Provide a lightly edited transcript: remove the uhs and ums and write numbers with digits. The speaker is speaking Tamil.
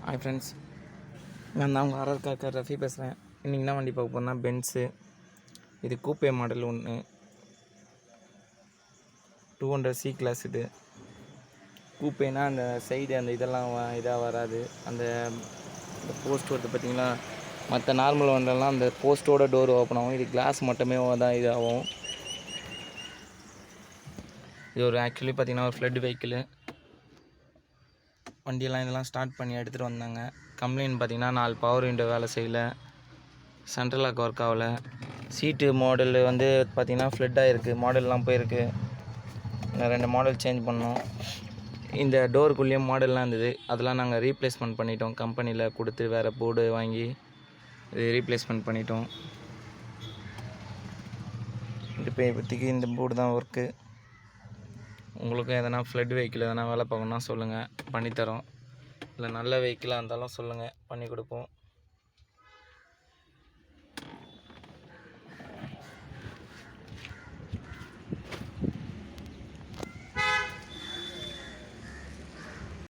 ஹாய் ஃப்ரெண்ட்ஸ், நான் தான் உங்கள் ஆர்ஆர் கார் ரஃபி பேசுகிறேன். இன்றைக்கி என்ன வண்டி பார்க்க போகிறேன்னா பென்ஸு. இது கூப்பே மாடல் ஒன்று 200C கிளாஸ். இது கூப்பேனா அந்த சைடு அந்த இதெல்லாம் இதாக வராது. அந்த போஸ்ட் வருது பார்த்தீங்களா, மற்ற நார்மல் வண்டிலலாம் அந்த போஸ்ட்டோட டோர் ஓப்பன் ஆகும். இது கிளாஸ் மட்டுமே தான் இதாகும். இது ஒரு ஆக்சுவலி பார்த்திங்கன்னா ஒரு ஃப்ளட் வெஹிக்கிள். வண்டியெல்லாம் இதெல்லாம் ஸ்டார்ட் பண்ணி எடுத்துகிட்டு வந்தாங்க. கம்ப்ளைண்ட் பார்த்திங்கன்னா 4 பவர் விண்டோ வேலை செய்யலை, சென்ட்ரல் லாக் ஒர்க் ஆகலை, சீட்டு மாடல் வந்து பார்த்திங்கன்னா ஃப்ளட்டாக இருக்குது, மாடல்லாம் போயிருக்கு. நான் 2 மாடல் சேஞ்ச் பண்ணோம். இந்த டோருக்குள்ளேயும் மாடல்லாம் இருந்தது, அதெல்லாம் நாங்கள் ரீப்ளேஸ்மெண்ட் பண்ணிட்டோம். கம்பெனியில் கொடுத்து வேறு போர்டு வாங்கி இது ரீப்ளேஸ்மெண்ட் பண்ணிட்டோம். இப்போதைக்கு இந்த போர்டு தான் ஒர்க்கு. உங்களுக்கும் எதனா ஃப்ளட் வெஹிக்கிள் எதனா வேலை பார்க்கணுன்னா சொல்லுங்கள், பண்ணித்தரோம். இல்லை நல்ல வெஹிக்கிளாக இருந்தாலும் சொல்லுங்கள், பண்ணி கொடுப்போம்.